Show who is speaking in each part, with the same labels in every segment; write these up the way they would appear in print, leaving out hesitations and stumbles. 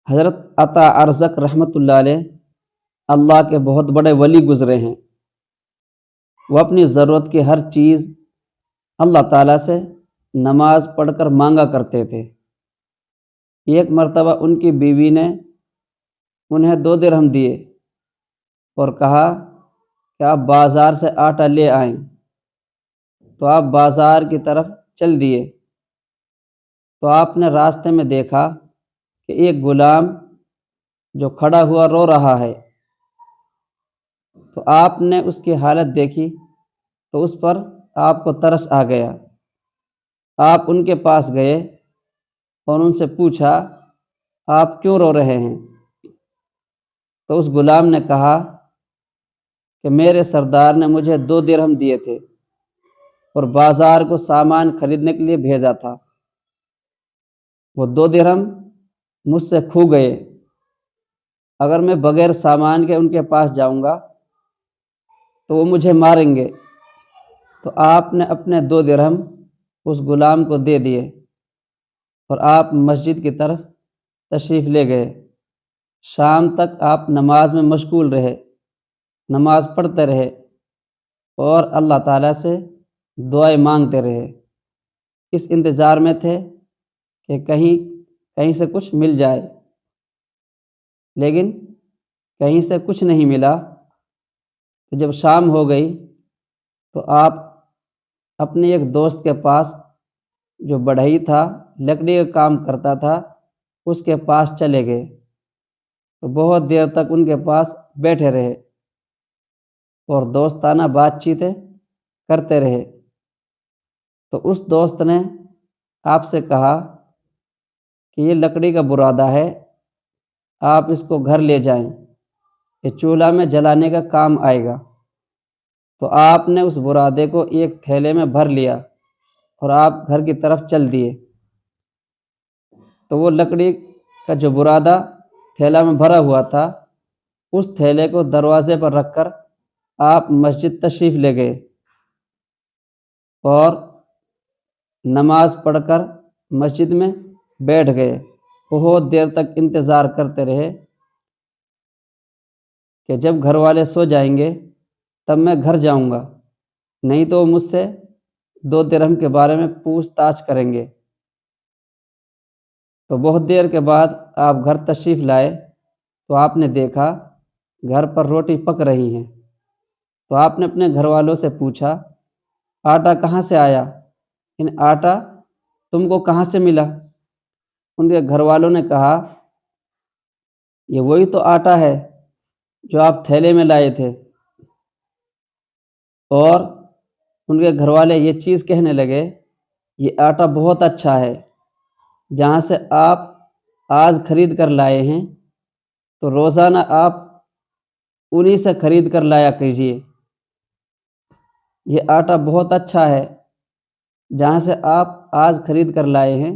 Speaker 1: حضرت عطا ارزق رحمۃ اللہ علیہ اللہ کے بہت بڑے ولی گزرے ہیں۔ وہ اپنی ضرورت کی ہر چیز اللہ تعالیٰ سے نماز پڑھ کر مانگا کرتے تھے۔ ایک مرتبہ ان کی بیوی نے انہیں 2 درہم دیے اور کہا کہ آپ بازار سے آٹا لے آئیں، تو آپ بازار کی طرف چل دیے تو آپ نے راستے میں دیکھا کہ ایک غلام جو کھڑا ہوا رو رہا ہے، تو آپ نے اس کی حالت دیکھی تو اس پر آپ کو ترس آ گیا۔ آپ ان کے پاس گئے اور ان سے پوچھا آپ کیوں رو رہے ہیں؟ تو اس غلام نے کہا کہ میرے سردار نے مجھے 2 درہم دیے تھے اور بازار کو سامان خریدنے کے لیے بھیجا تھا، وہ 2 درہم مجھ سے کھو گئے۔ اگر میں بغیر سامان کے ان کے پاس جاؤں گا تو وہ مجھے ماریں گے۔ تو آپ نے اپنے 2 درہم اس غلام کو دے دیے اور آپ مسجد کی طرف تشریف لے گئے۔ شام تک آپ نماز میں مشغول رہے، نماز پڑھتے رہے اور اللہ تعالیٰ سے دعائیں مانگتے رہے، اس انتظار میں تھے کہ کہیں سے کچھ مل جائے، لیکن کہیں سے کچھ نہیں ملا۔ تو جب شام ہو گئی تو آپ اپنے ایک دوست کے پاس جو بڑھئی تھا، لکڑی کا کام کرتا تھا، اس کے پاس چلے گئے تو بہت دیر تک ان کے پاس بیٹھے رہے اور دوستانہ بات چیتیں کرتے رہے۔ تو اس دوست نے آپ سے کہا کہ یہ لکڑی کا برادہ ہے، آپ اس کو گھر لے جائیں، یہ چولہا میں جلانے کا کام آئے گا۔ تو آپ نے اس برادے کو ایک تھیلے میں بھر لیا اور آپ گھر کی طرف چل دیے۔ تو وہ لکڑی کا جو برادہ تھیلا میں بھرا ہوا تھا، اس تھیلے کو دروازے پر رکھ کر آپ مسجد تشریف لے گئے اور نماز پڑھ کر مسجد میں بیٹھ گئے۔ بہت دیر تک انتظار کرتے رہے کہ جب گھر والے سو جائیں گے تب میں گھر جاؤں گا، نہیں تو وہ مجھ سے 2 درہم کے بارے میں پوچھ تاچھ کریں گے۔ تو بہت دیر کے بعد آپ گھر تشریف لائے تو آپ نے دیکھا گھر پر روٹی پک رہی ہیں۔ تو آپ نے اپنے گھر والوں سے پوچھا آٹا کہاں سے آیا، آٹا تم کو کہاں سے ملا؟ ان کے گھر والوں نے کہا یہ وہی تو آٹا ہے جو آپ تھیلے میں لائے تھے۔ اور ان کے گھر والے یہ چیز کہنے لگے یہ آٹا بہت اچھا ہے، جہاں سے آپ آج خرید کر لائے ہیں تو روزانہ آپ انہی سے خرید کر لایا کیجیے۔ یہ آٹا بہت اچھا ہے، جہاں سے آپ آج خرید کر لائے ہیں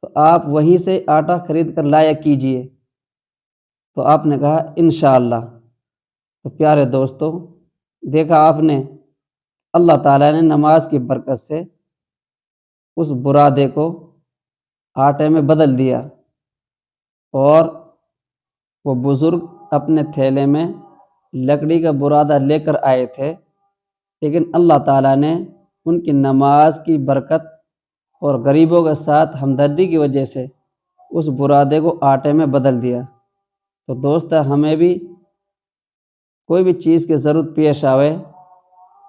Speaker 1: تو آپ وہیں سے آٹا خرید کر لایا کیجیے۔ تو آپ نے کہا انشاءاللہ۔ تو پیارے دوستو، دیکھا آپ نے اللہ تعالیٰ نے نماز کی برکت سے اس برادے کو آٹے میں بدل دیا، اور وہ بزرگ اپنے تھیلے میں لکڑی کا برادہ لے کر آئے تھے، لیکن اللہ تعالیٰ نے ان کی نماز کی برکت اور غریبوں کے ساتھ ہمدردی کی وجہ سے اس برادے کو آٹے میں بدل دیا۔ تو دوست، ہمیں بھی کوئی بھی چیز کی ضرورت پیش آوے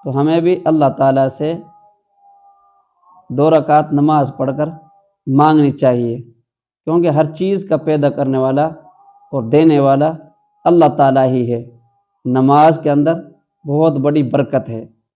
Speaker 1: تو ہمیں بھی اللہ تعالیٰ سے 2 رکعت نماز پڑھ کر مانگنی چاہیے، کیونکہ ہر چیز کا پیدا کرنے والا اور دینے والا اللہ تعالیٰ ہی ہے۔ نماز کے اندر بہت بڑی برکت ہے۔